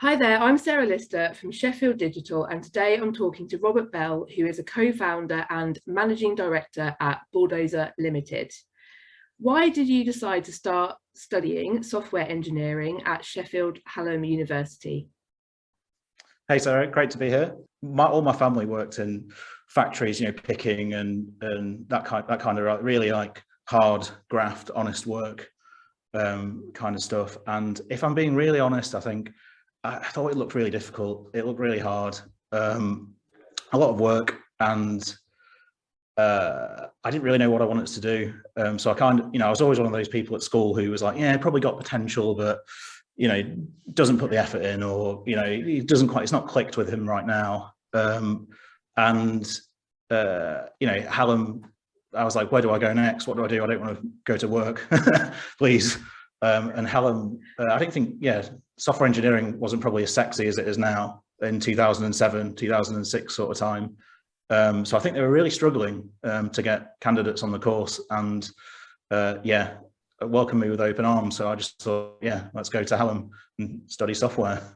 Hi there, I'm Sarah Lister from Sheffield Digital, and today I'm talking to Robert Bell, who is a co-founder and managing director at Bulldozer Ltd. Why did you decide to start studying software engineering at Sheffield Hallam University? Hey Sarah, great to be here. All my family worked in factories, picking and that kind of really like hard graft, honest work kind of stuff. And if I'm being really honest, I thought it looked really difficult. It looked really hard, a lot of work, and I didn't really know what I wanted to do. So I was always one of those people at school who was like, yeah, probably got potential, but doesn't put the effort in, or it's not clicked with him right now. Hallam, I was like, where do I go next? What do? I don't want to go to work, please. And Hallam, I don't think, software engineering wasn't probably as sexy as it is now in 2007, 2006 sort of time. So I think they were really struggling to get candidates on the course, and welcomed me with open arms. So I just thought, let's go to Hallam and study software.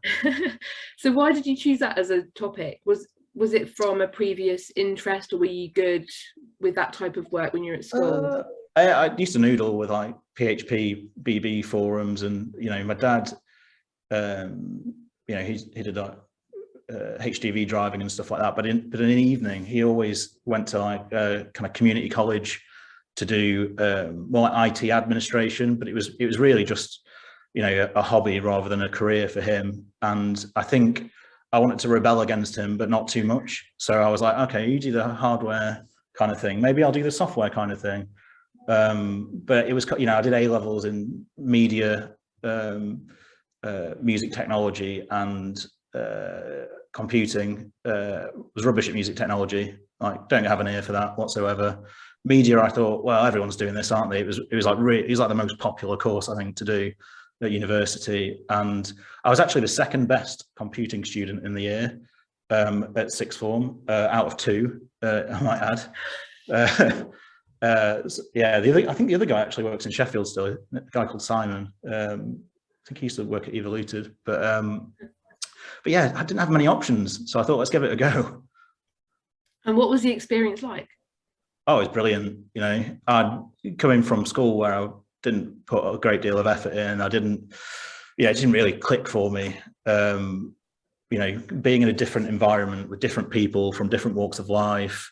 So why did you choose that as a topic? Was it from a previous interest, or were you good with that type of work when you were at school? I used to noodle with like PHP, BB forums, and my dad, he did like HDV driving and stuff like that. But in the evening, he always went to like kind of community college to do more like IT administration. But it was really just a hobby rather than a career for him. And I think I wanted to rebel against him, but not too much. So I was like, okay, you do the hardware kind of thing. Maybe I'll do the software kind of thing. But it was, I did A-levels in media, music technology, and computing. Was rubbish at music technology. Like, don't have an ear for that whatsoever. Media, I thought, well, everyone's doing this, aren't they? It was like the most popular course, I think, to do at university. And I was actually the second best computing student in the year at sixth form, out of two, I might add. I think the other guy actually works in Sheffield still, a guy called Simon. I think he used to work at Evoluted, but yeah, I didn't have many options, so I thought, let's give it a go. And what was the experience like? Oh, it was brilliant. I'd coming from school where I didn't put a great deal of effort in. It didn't really click for me. Being in a different environment with different people from different walks of life.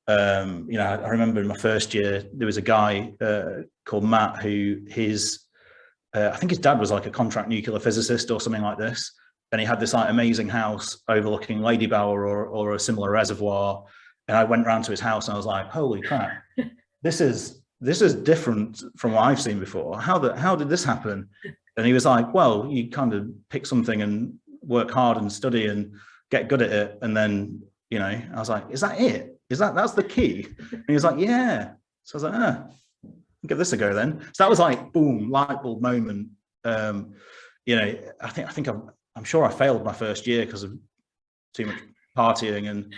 I remember in my first year, there was a guy called Matt who I think his dad was like a contract nuclear physicist or something like this. And he had this like amazing house overlooking Lady Bower or a similar reservoir. And I went round to his house and I was like, holy crap, this is different from what I've seen before. How did this happen? And he was like, well, you kind of pick something and work hard and study and get good at it. And then, I was like, is that it? That's the key? And he was like, yeah. So I was like, give this a go then. So that was like, boom, light bulb moment. I'm sure I failed my first year because of too much partying and,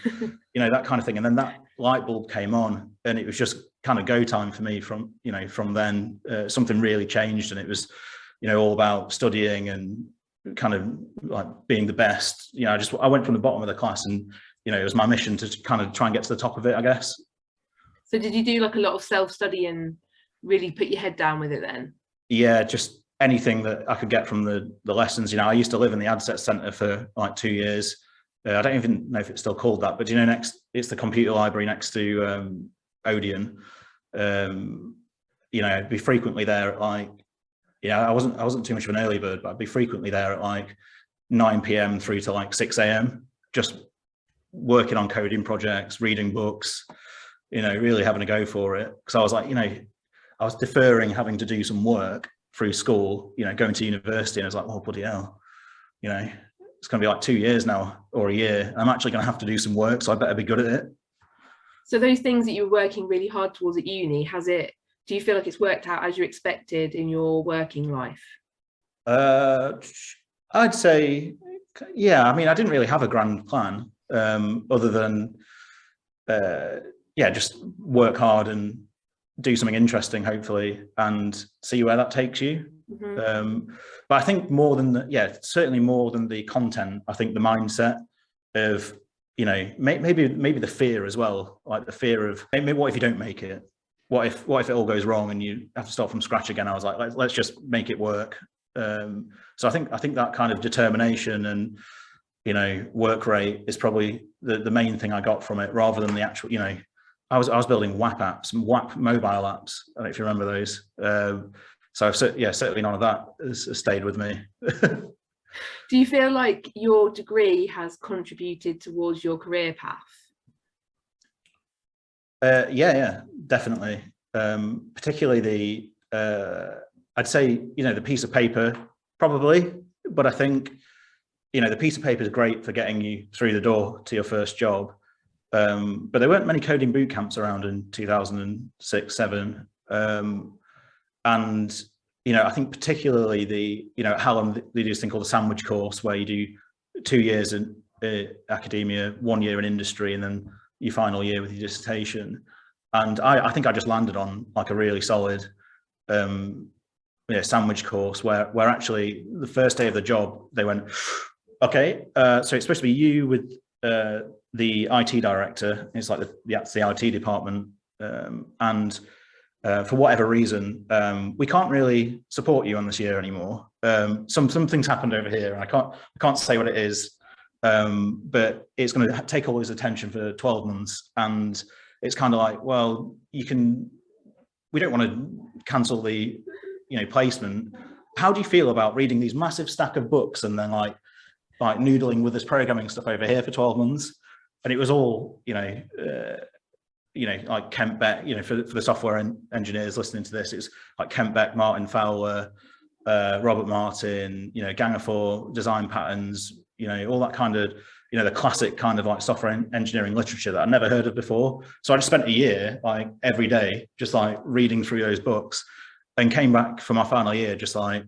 that kind of thing. And then that light bulb came on, and it was just kind of go time for me from then. Something really changed, and it was, all about studying and kind of like being the best. I went from the bottom of the class, and, it was my mission to kind of try and get to the top of it, I guess. So did you do like a lot of self-study and really put your head down with it then? Yeah, just anything that I could get from the lessons. I used to live in the AdSet Centre for like 2 years. I don't even know if it's still called that, but it's the computer library next to Odeon. I'd be frequently there at like, I wasn't too much of an early bird, but I'd be frequently there at like 9 p.m. through to like 6 a.m. just working on coding projects, reading books, really having a go for it. Because I was like, I was deferring having to do some work through school, going to university, and I was like, oh, bloody hell, it's going to be like 2 years now or a year. I'm actually going to have to do some work, so I better be good at it. So those things that you were working really hard towards at uni, do you feel like it's worked out as you expected in your working life? I'd say, yeah. I mean, I didn't really have a grand plan other than, just work hard and do something interesting, hopefully, and see where that takes you. But I think more than certainly more than the content, I think the mindset of, you know, maybe the fear as well, like the fear of, maybe what if you don't make it? What if it all goes wrong and you have to start from scratch again? I was like, let's just make it work. So I think that kind of determination and, you know, work rate is probably the main thing I got from it, rather than the actual, you know, I was building WAP apps, WAP mobile apps. I don't know if you remember those. So certainly none of that has stayed with me. Do you feel like your degree has contributed towards your career path? Yeah, definitely. Particularly I'd say, you know, the piece of paper probably, but I think, you know, the piece of paper is great for getting you through the door to your first job. But there weren't many coding boot camps around in 2006, 7. And, you know, I think particularly you know, at Hallam, they do this thing called the sandwich course, where you do 2 years in academia, 1 year in industry, and then your final year with your dissertation. And I think I just landed on like a really solid sandwich course where actually the first day of the job, they went, okay, so it's supposed to be you with the IT director. It's like that's the IT department. And for whatever reason, we can't really support you on this year anymore. Some things happened over here, and I can't say what it is, but it's going to take all his attention for 12 months. And it's kind of like, well, we don't want to cancel the, you know, placement. How do you feel about reading these massive stack of books and then like noodling with this programming stuff over here for 12 months? And it was all, you know, like Kent Beck, you know, for the software engineers listening to this, it's like Kent Beck, Martin Fowler, Robert Martin, you know, Gang of Four, design patterns, you know, all that kind of, you know, the classic kind of like software engineering literature that I'd never heard of before. So I just spent a year, like every day, just like reading through those books, and came back for my final year, just like,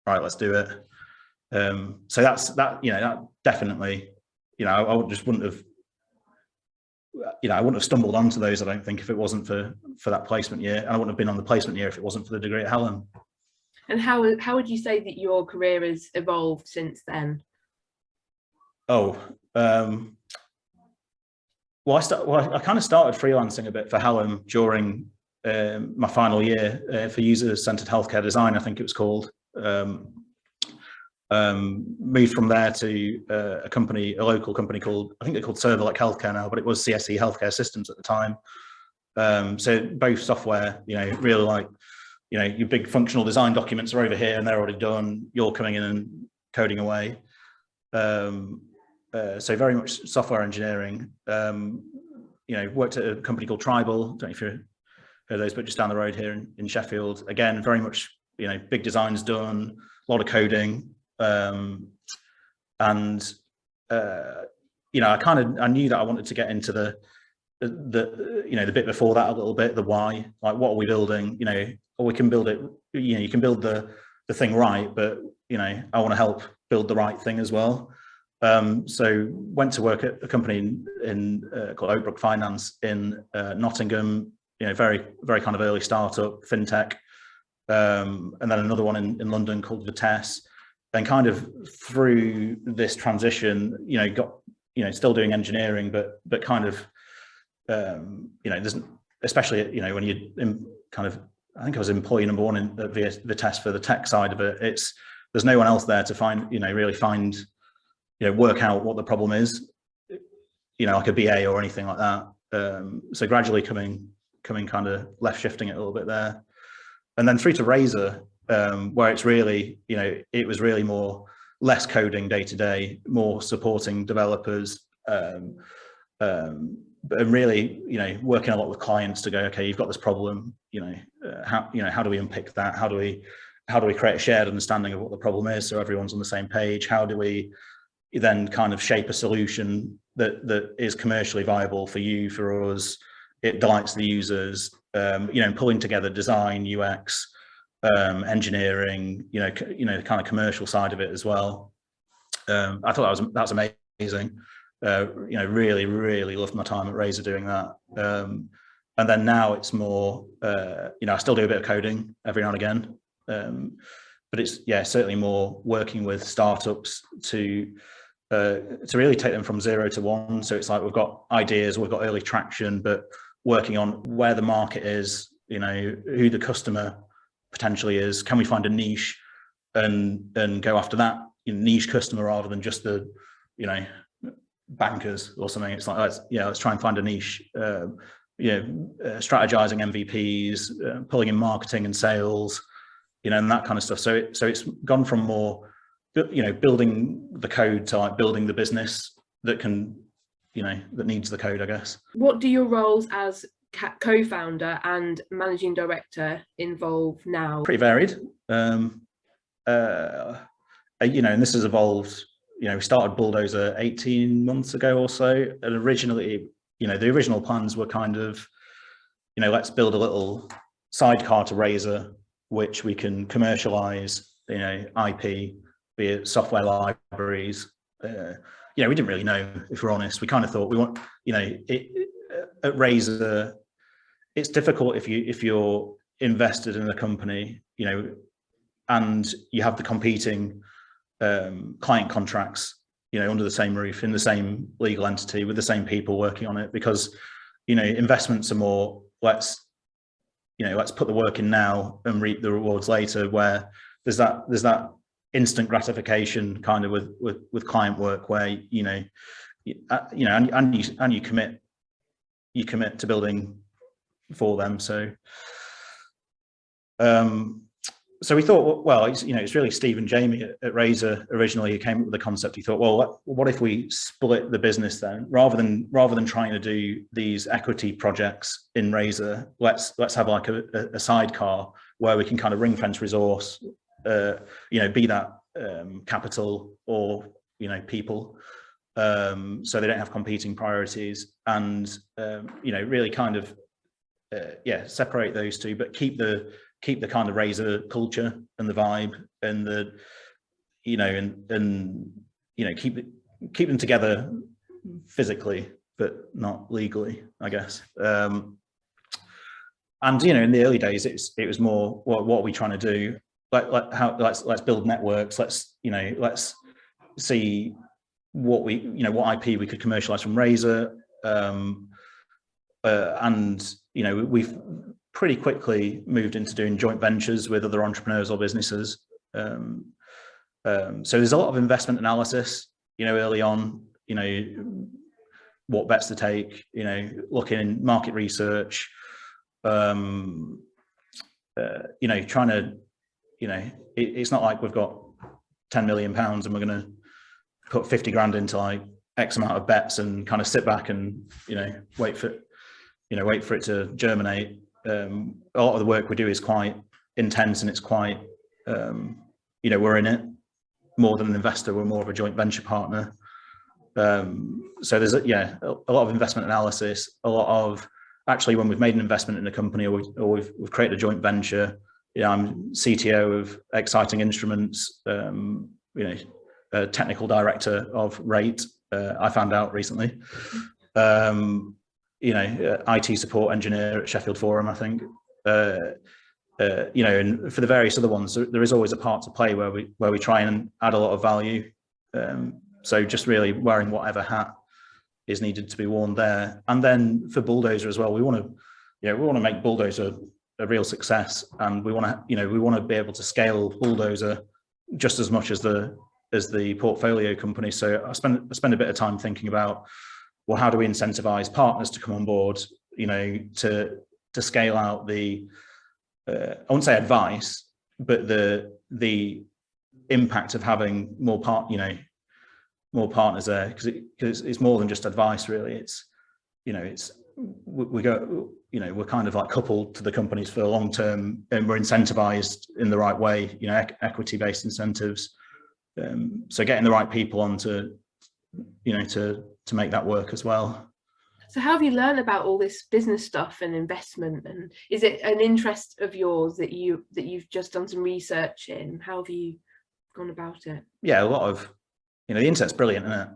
right, let's do it. So that, you know, that definitely, you know, I wouldn't have, you know, I wouldn't have stumbled onto those, I don't think, if it wasn't for that placement year. And I wouldn't have been on the placement year if it wasn't for the degree at Hallam. And how would you say that your career has evolved since then? Well, I kind of started freelancing a bit for Hallam during my final year for user-centered healthcare design, I think it was called. Moved from there to a local company called, I think they're called Server Like Healthcare now, but it was CSE Healthcare Systems at the time. So both software, you know, really like, you know, your big functional design documents are over here and they're already done. You're coming in and coding away. So very much software engineering. You know, worked at a company called Tribal. Don't know if you've heard of those, but just down the road here in Sheffield. Again, very much, you know, big designs done, a lot of coding. And you know, I knew that I wanted to get into the you know, the bit before that a little bit, the why, like what are we building, you know, or we can build it, you know, you can build the thing right, but you know, I want to help build the right thing as well. So went to work at a company called Oakbrook Finance in Nottingham, you know, very, very kind of early startup, fintech. And then another one in London called Vitesse. And kind of through this transition, you know, got, you know, still doing engineering, but kind of, you know, there's, especially, you know, when you kind of, I think I was employee number one in Vitesse for the tech side of it. There's no one else there to find, you know, really find, you know, work out what the problem is, you know, like a BA or anything like that. So gradually coming kind of left shifting it a little bit there. And then through to Razor, where it's really, you know, it was really more less coding day to day, more supporting developers, but really, you know, working a lot with clients to go, okay, you've got this problem, you know, how do we unpick that? How do we create a shared understanding of what the problem is so everyone's on the same page? How do we then kind of shape a solution that is commercially viable for you, for us, it delights the users, you know, pulling together design, UX, engineering, you know, the kind of commercial side of it as well. I thought that was amazing. You know, really, really loved my time at Razor doing that. And then now it's more, you know, I still do a bit of coding every now and again. but it's certainly more working with startups to really take them from 0 to 1. So it's like we've got ideas, we've got early traction, but working on where the market is, who the customer potentially is. Can we find a niche and go after that niche customer rather than just the bankers or something? It's like let's try and find a niche. Strategizing MVPs, pulling in marketing and sales, and that kind of stuff. So it's gone from more building the code to like building the business that can that needs the code, I guess. What do your roles as co-founder and managing director involve now? Pretty varied. And this has evolved. We started Bulldozer 18 months ago or so, and originally, the original plans were kind of, let's build a little sidecar to Razor, which we can commercialize, IP, be it software libraries. We didn't really know, if we're honest. We kind of thought we want, at Razor, it's difficult if you're invested in a company, and you have the competing client contracts, under the same roof, in the same legal entity, with the same people working on it, because, investments are more, let's put the work in now and reap the rewards later, where there's that instant gratification kind of with client work where, and you commit to building for them. So we thought, well, it's really Steve and Jamie at Razor originally who came up with the concept. He thought, well, what if we split the business then, rather than trying to do these equity projects in Razor, let's have like a sidecar where we can kind of ring fence resource, be that capital or people, so they don't have competing priorities, and really kind of separate those two, but keep the kind of Razor culture and the vibe and the, keep them together physically, but not legally, I guess. And, in the early days, it was more, what are we trying to do? Let's build networks. Let's see what IP we could commercialize from Razor. And, we've pretty quickly moved into doing joint ventures with other entrepreneurs or businesses. So there's a lot of investment analysis, early on, what bets to take, looking in market research, trying to, it's not like we've got 10 million pounds and we're going to put 50 grand into like X amount of bets and kind of sit back and, wait for it to germinate. A lot of the work we do is quite intense, and it's quite, we're in it more than an investor. We're more of a joint venture partner. So there's a lot of investment analysis, a lot of, actually, when we've made an investment in a company or we've created a joint venture, I'm CTO of Exciting Instruments, technical director of Rate, I found out recently. IT support engineer at Sheffield Forum, I think. And for the various other ones, there is always a part to play where we try and add a lot of value. So just really wearing whatever hat is needed to be worn there. And then for Bulldozer as well, we want to make Bulldozer a real success, and we want to be able to scale Bulldozer just as much as the portfolio company. So I spend a bit of time thinking about, well, how do we incentivize partners to come on board, to scale out the, I wouldn't say advice, but the impact of having more partners there, because it's more than just advice, really. We're kind of like coupled to the companies for the long term, and we're incentivized in the right way, equity-based incentives. So getting the right people on to make that work as well. So how have you learned about all this business stuff and investment, and is it an interest of yours that you've just done some research in? How have you gone about it? Yeah, a lot of, the internet's brilliant, isn't it?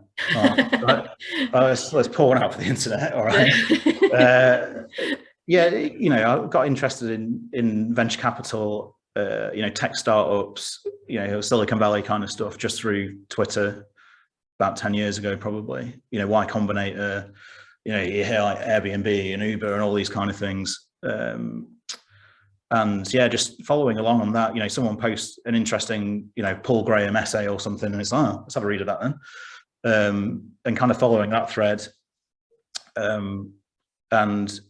Let's pour one out for the internet. All right. I got interested in venture capital tech startups, Silicon Valley kind of stuff just through Twitter about 10 years ago, probably. Y Combinator, you hear like Airbnb and Uber and all these kind of things. And yeah, just following along on that, someone posts an interesting, Paul Graham essay or something, and it's like, let's have a read of that then. And kind of following that thread. And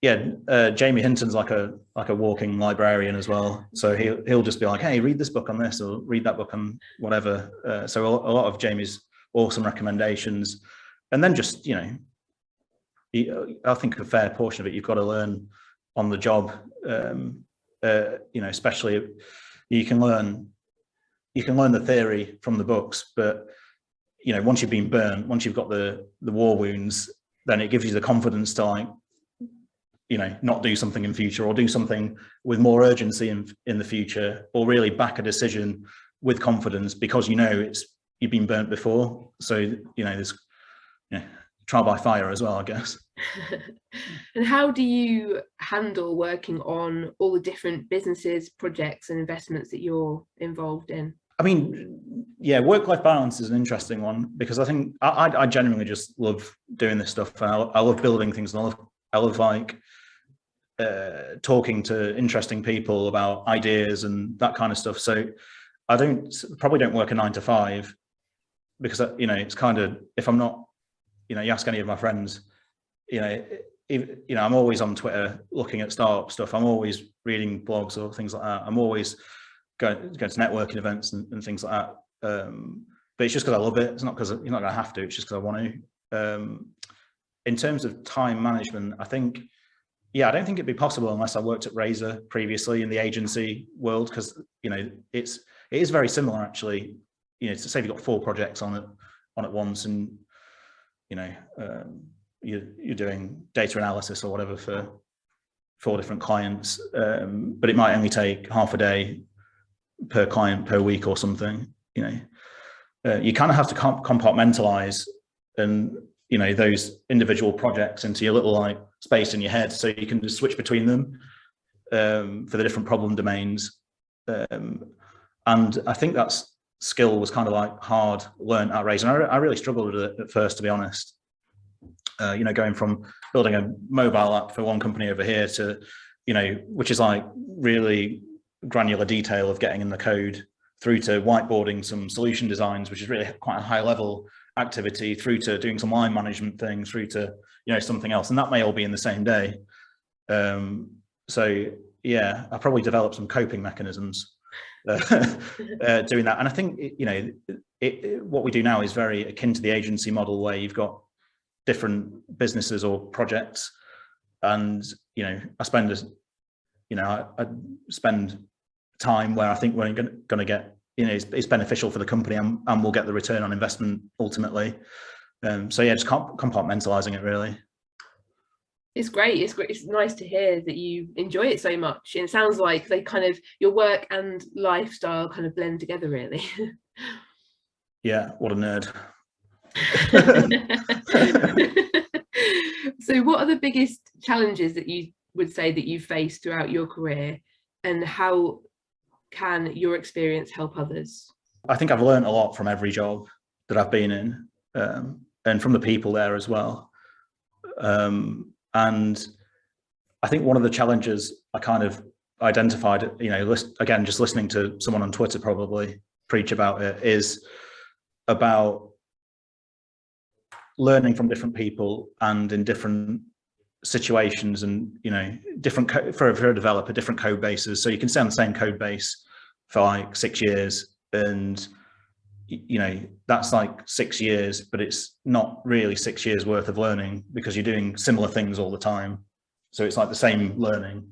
yeah, Jamie Hinton's like a walking librarian as well. So he'll just be like, hey, read this book on this, or read that book on whatever. So a lot of Jamie's awesome recommendations. And then just, I think a fair portion of it, you've got to learn on the job. Especially you can learn the theory from the books, but once you've been burnt, once you've got the war wounds, then it gives you the confidence to like, not do something in future, or do something with more urgency in the future, or really back a decision with confidence because you've been burnt before. So there's trial by fire as well, I guess. And how do you handle working on all the different businesses, projects and investments that you're involved in? I mean, yeah, work-life balance is an interesting one, because I think I genuinely just love doing this stuff, and I love building things, and I love like talking to interesting people about ideas and that kind of stuff. So I probably don't work a 9 to 5, because it's kind of, if I'm not, you ask any of my friends, I'm always on Twitter looking at startup stuff. I'm always reading blogs or things like that. I'm always going to networking events and things like that. But it's just because I love it. It's not because you're not going to have to. It's just because I want to. In terms of time management, I think, I don't think it'd be possible unless I worked at Razor previously in the agency world, because it is very similar actually. To say you've got 4 projects on at once, and you're doing data analysis or whatever for 4 different clients, but it might only take half a day per client per week or something. You kind of have to compartmentalize and those individual projects into your little like space in your head, so you can just switch between them for the different problem domains. And I think that's skill was kind of like hard learned at Razor. I really struggled with it at first, to be honest. Going from building a mobile app for one company over here to, which is like really granular detail of getting in the code, through to whiteboarding some solution designs, which is really quite a high level activity, through to doing some line management things, through to, something else. And that may all be in the same day. So yeah, I probably developed some coping mechanisms doing that. And I think, what we do now is very akin to the agency model, where you've got different businesses or projects, and I spend time where I think we're going to get, it's beneficial for the company, and we'll get the return on investment ultimately. So yeah, just compartmentalizing it really. It's great. It's nice to hear that you enjoy it so much. And it sounds like they kind of, your work and lifestyle kind of blend together really. Yeah, what a nerd. So what are the biggest challenges that you would say that you've faced throughout your career, and how can your experience help others? I think I've learned a lot from every job that I've been in, and from the people there as well. And I think one of the challenges I kind of identified, again, just listening to someone on Twitter probably preach about it, is about learning from different people and in different situations, and different for a developer, different code bases. So you can stay on the same code base for like 6 years, and that's like 6 years, but it's not really 6 years worth of learning, because you're doing similar things all the time. So it's like the same learning,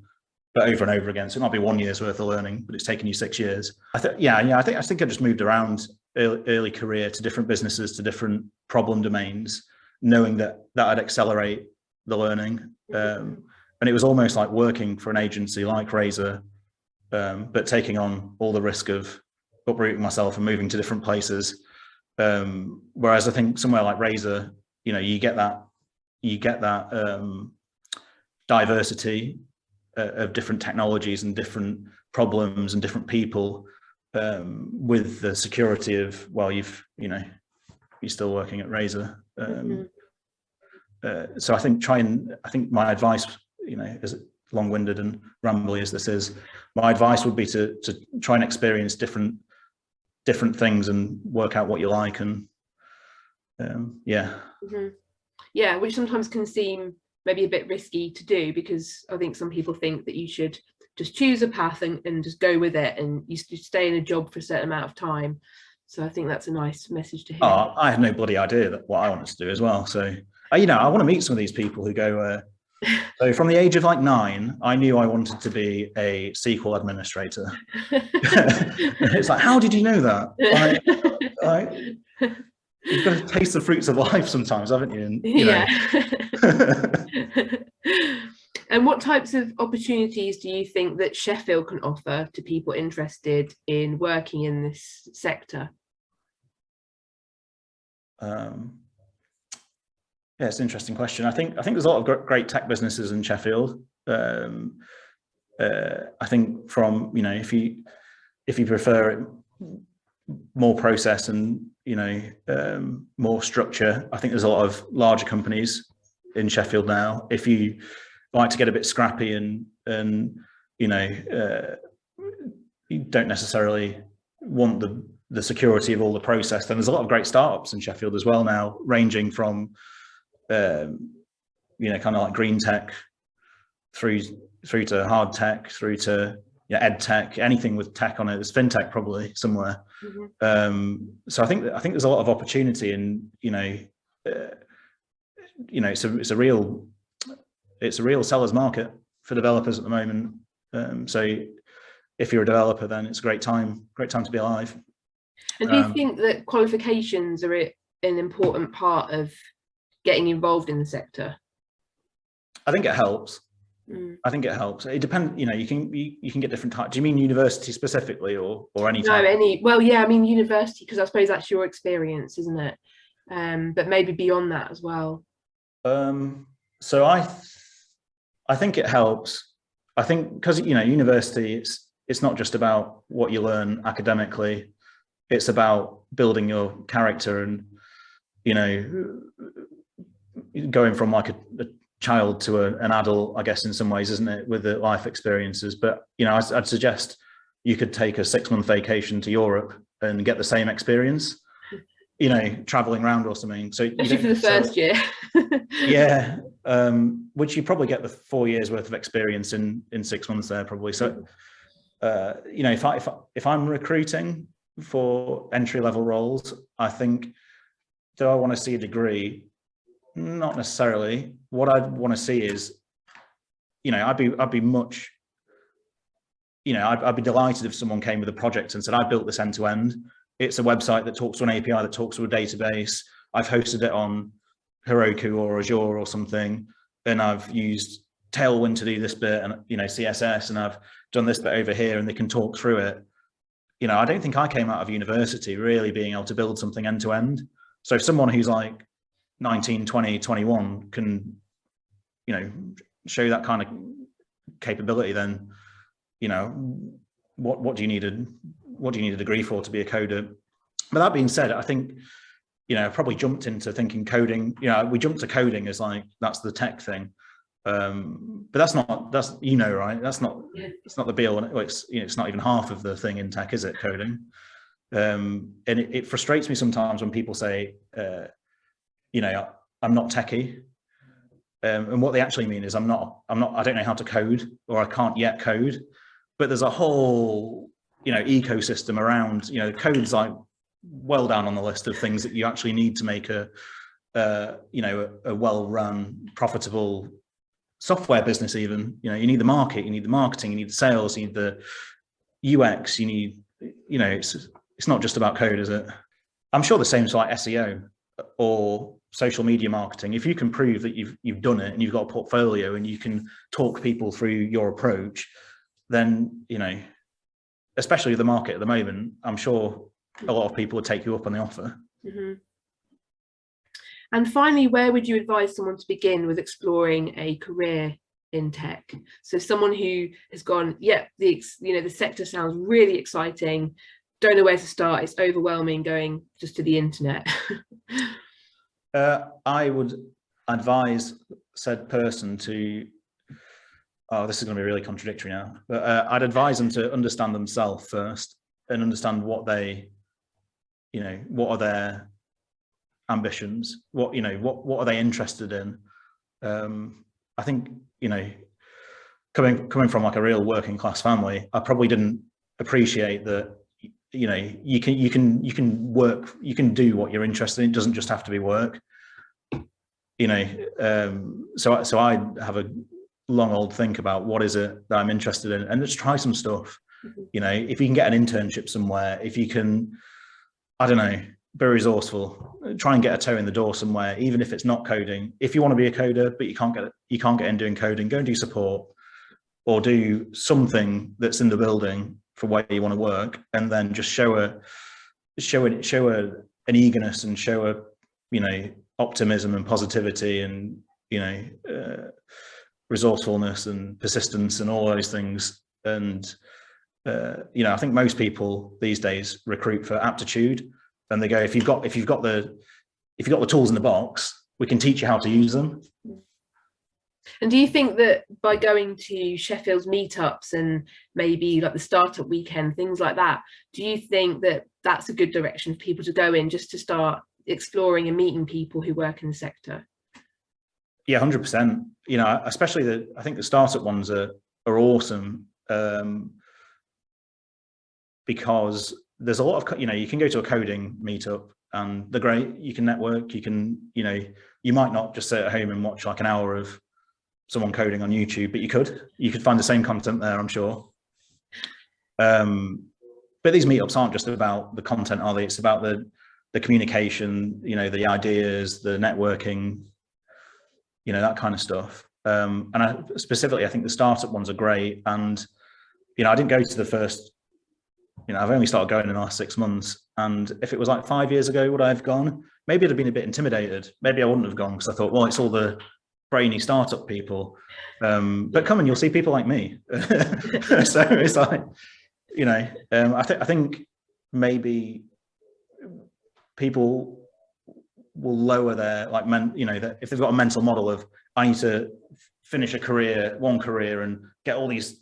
but over and over again. So it might be 1 year's worth of learning, but it's taking you 6 years. I think I just moved around early career to different businesses, to different problem domains, knowing that I'd accelerate the learning. And it was almost like working for an agency like Razor, but taking on all the risk of uprooting myself and moving to different places. Whereas I think somewhere like Razor, you get that diversity of different technologies and different problems and different people, with the security of, well, you're still working at Razor. So I think my advice, as long-winded and rambly as this is, my advice would be to try and experience different things and work out what you like, and yeah. Yeah, which sometimes can seem maybe a bit risky to do, because I think some people think that you should just choose a path and just go with it, and you stay in a job for a certain amount of time. So I think that's a nice message to hear. Oh, I had no bloody idea what I wanted to do as well. So, I want to meet some of these people who go, so from the age of like 9, I knew I wanted to be a SQL administrator. It's like, how did you know that? You've got to taste the fruits of life sometimes, haven't you? And, yeah. And what types of opportunities do you think that Sheffield can offer to people interested in working in this sector? Yeah, it's an interesting question. I think there's a lot of great tech businesses in Sheffield. I think from, if you prefer it more process and more structure, I think there's a lot of larger companies in Sheffield now. If you like to get a bit scrappy and you don't necessarily want the security of all the process, then there's a lot of great startups in Sheffield as well now, ranging from kind of like green tech through to hard tech, through to ed tech, anything with tech on it. There's fintech probably somewhere. So I think there's a lot of opportunity, and it's a real seller's market for developers at the moment. So if you're a developer, then it's a great time to be alive. And do you think that qualifications are an important part of getting involved in the sector? I think it helps. I think it helps. It depends. You can get different types. Do you mean university specifically, or any type? No, any. Well, yeah, I mean university, because I suppose that's your experience, isn't it? But maybe beyond that as well. So I think it helps. I think because university, it's not just about what you learn academically. It's about building your character and going from like a child to an adult, I guess, in some ways, isn't it, with the life experiences? But I'd suggest you could take a 6-month vacation to Europe and get the same experience, traveling around or something. So especially for the first year. Yeah, which you probably get the 4 years worth of experience in 6 months there probably. So if I'm recruiting for entry-level roles, I think, do I want to see a degree? Not necessarily. What I'd want to see is, I'd be much, I'd be delighted if someone came with a project and said, I built this end to end. It's a website that talks to an API that talks to a database. I've hosted it on Heroku or Azure or something, and I've used Tailwind to do this bit, and CSS, and I've done this bit over here, and they can talk through it. I don't think I came out of university really being able to build something end to end. So if someone who's like 19, 20, 21 can, show that kind of capability, then, what do you need a degree for to be a coder? But that being said, I think, I probably jumped into thinking coding. We jumped to coding as like, that's the tech thing. But that's right? That's not the be all. It's not even half of the thing in tech, is it, coding? And it frustrates me sometimes when people say, I'm not techie. And what they actually mean is I don't know how to code, or I can't yet code. But there's a whole, ecosystem around, code's like well down on the list of things that you actually need to make a well-run, profitable software business. Even, you need the market, you need the marketing, you need the sales, you need the UX, you need, it's not just about code, is it? I'm sure the same is like SEO or social media marketing. If you can prove that you've done it and you've got a portfolio and you can talk people through your approach, then, especially the market at the moment, I'm sure a lot of people would take you up on the offer. And finally, where would you advise someone to begin with exploring a career in tech? So someone who has gone, yeah, the sector sounds really exciting, don't know where to start, it's overwhelming, going just to the internet. I would advise said person to, oh, this is going to be really contradictory now, but I'd advise them to understand themselves first and understand what they, what are their ambitions, what are they interested in. I think, coming from like a real working class family, I probably didn't appreciate that, you can work, you can do what you're interested in. It doesn't just have to be work, so I have a long old think about what is it that I'm interested in, and just try some stuff. If you can get an internship somewhere, if you can, I don't know, be resourceful, try and get a toe in the door somewhere, even if it's not coding. If you want to be a coder but you can't get in doing coding, go and do support, or do something that's in the building for where you want to work, and then just show an eagerness and show a optimism and positivity and resourcefulness and persistence and all those things. And I think most people these days recruit for aptitude, and they go, if you've got the tools in the box, we can teach you how to use them. And do you think that by going to Sheffield's meetups and maybe like the startup weekend, things like that, do you think that that's a good direction for people to go in, just to start exploring and meeting people who work in the sector? Yeah, 100%. Especially I think the startup ones are awesome, because there's a lot of, you can go to a coding meetup and they're great. You can network, you can, you might not just sit at home and watch like an hour of someone coding on YouTube, but you could find the same content there, I'm sure. But these meetups aren't just about the content, are they? It's about the communication, the ideas, the networking, that kind of stuff. And I think the startup ones are great. And, I didn't go to the first, I've only started going in the last 6 months. And if it was like 5 years ago, would I have gone? Maybe I'd have been a bit intimidated. Maybe I wouldn't have gone, because I thought, well, it's all the brainy startup people. But come on, you'll see people like me. So it's like, I think maybe people will lower their if they've got a mental model of, I need to finish one career and get all this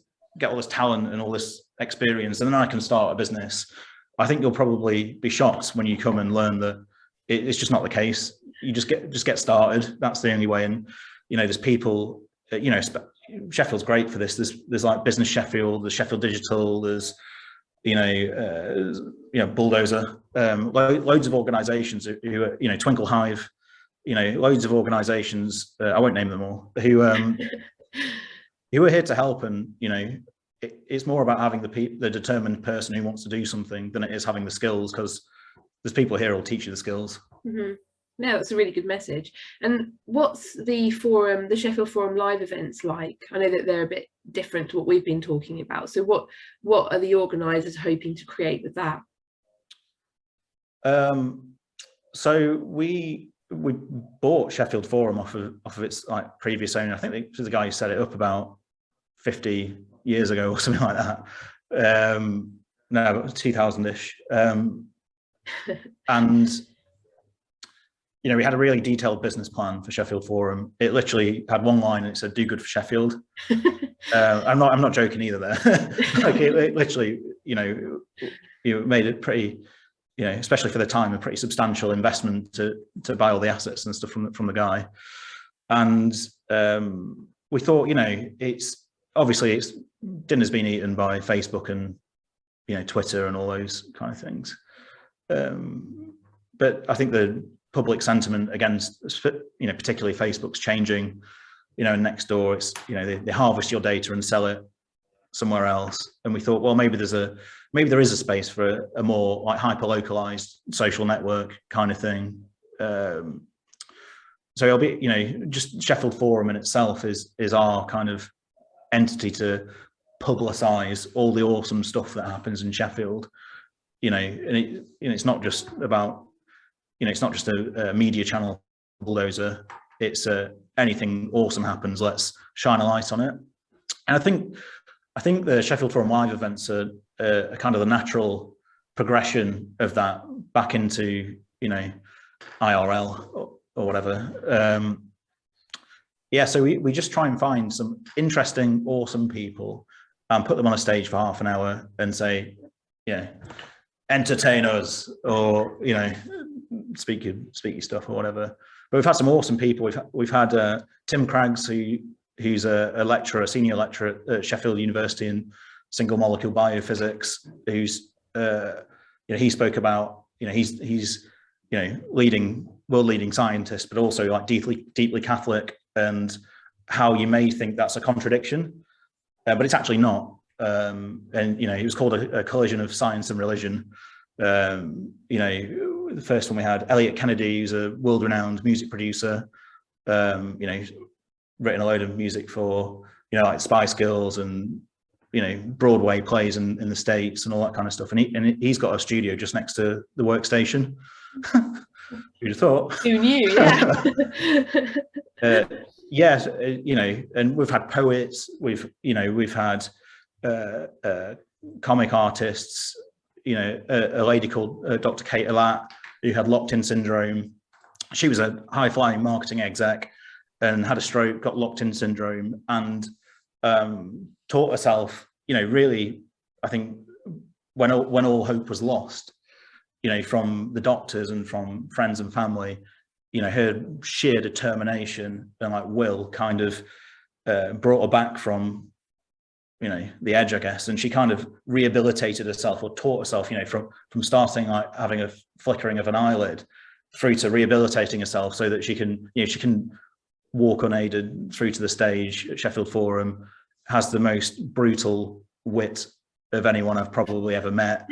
talent and all this experience, and then I can start a business. I think you'll probably be shocked when you come and learn that it's just not the case. You just get started. That's the only way. And there's people, Sheffield's great for this. There's like Business Sheffield, there's Sheffield Digital, there's Bulldozer, loads of organisations who are, Twinkle Hive, loads of organisations. I won't name them all. Who are here to help, and it's more about having the determined person who wants to do something than it is having the skills, because there's people here who'll teach you the skills. Mm-hmm. No, that's a really good message. And what's the forum, the Sheffield Forum live events like? I know that they're a bit different to what we've been talking about. So what are the organisers hoping to create with that? So we bought Sheffield Forum off of its like previous owner. I think it was the guy who set it up about 50 years ago or something like that. No, 2000-ish. And we had a really detailed business plan for Sheffield Forum. It literally had one line and it said, "Do good for Sheffield." I'm not joking either there. Like it literally, you made it pretty, especially for the time, a pretty substantial investment to buy all the assets and stuff from the guy. And we thought, it's obviously dinner's been eaten by Facebook and Twitter and all those kind of things. But I think the public sentiment against, particularly Facebook's changing. Next door, it's they harvest your data and sell it somewhere else. And we thought, well, maybe there is a space for a more like hyper localized social network kind of thing. So it'll be, just Sheffield Forum in itself is our kind of entity to publicize all the awesome stuff that happens in Sheffield. And it's not just about, it's not just a media channel, Bulldozer. It's anything awesome happens, let's shine a light on it. And I think the Sheffield Forum Live events are kind of the natural progression of that back into, you know, IRL or whatever. Yeah, so we just try and find some interesting, awesome people and put them on a stage for half an hour and say, you know, entertain us, or, you know, speak your stuff or whatever. But we've had some awesome people. We've had Tim Craggs, who's a lecturer, a senior lecturer at Sheffield University in single molecule biophysics, who's you know, he spoke about, you know, he's you know, world leading scientist, but also like deeply Catholic, and how you may think that's a contradiction, but it's actually not. And you know, it was called a collision of science and religion. You know, the first one we had Elliot Kennedy, who's a world-renowned music producer. You know, he's written a load of music for, you know, like Spice Girls and, you know, Broadway plays in the States and all that kind of stuff. And he's got a studio just next to the workstation. Who'd have thought? Who knew? Yeah. Yes, you know, and we've had poets. We've had comic artists. You know, a lady called Dr. Kate Alat, who had locked-in syndrome. She was a high-flying marketing exec and had a stroke, got locked-in syndrome, and taught herself, you know, really, I think when all hope was lost, you know, from the doctors and from friends and family, you know, her sheer determination and like will kind of brought her back from, you know, the edge, I guess. And she kind of rehabilitated herself, or taught herself, you know, from starting like having a flickering of an eyelid through to rehabilitating herself so that she can, you know, she can walk unaided through to the stage at Sheffield Forum, has the most brutal wit of anyone I've probably ever met,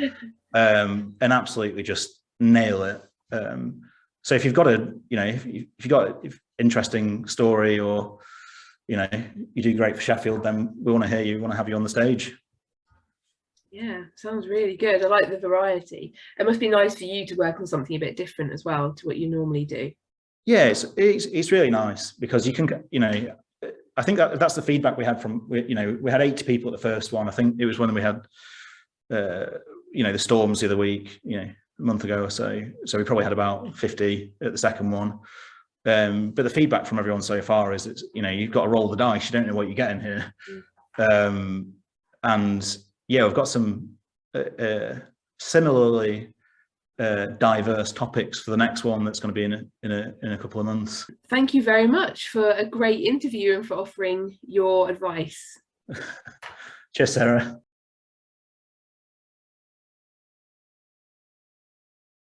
and absolutely just nail it. So if you've got a, you know, if you've got an interesting story, or, you know, you do great for Sheffield, then we want to hear you, we want to have you on the stage. Yeah, sounds really good. I like the variety. It must be nice for you to work on something a bit different as well to what you normally do. Yeah, it's really nice, because you can, you know, I think that's the feedback we had from, you know, we had 80 people at the first one. I think it was when we had, you know, the storms the other week, you know, a month ago or so. So we probably had about 50 at the second one. But the feedback from everyone so far is, it's, you know, you've got to roll the dice. You don't know what you're getting here. And yeah, we've got some similarly diverse topics for the next one that's going to be in a couple of months. Thank you very much for a great interview and for offering your advice. Cheers, Sarah.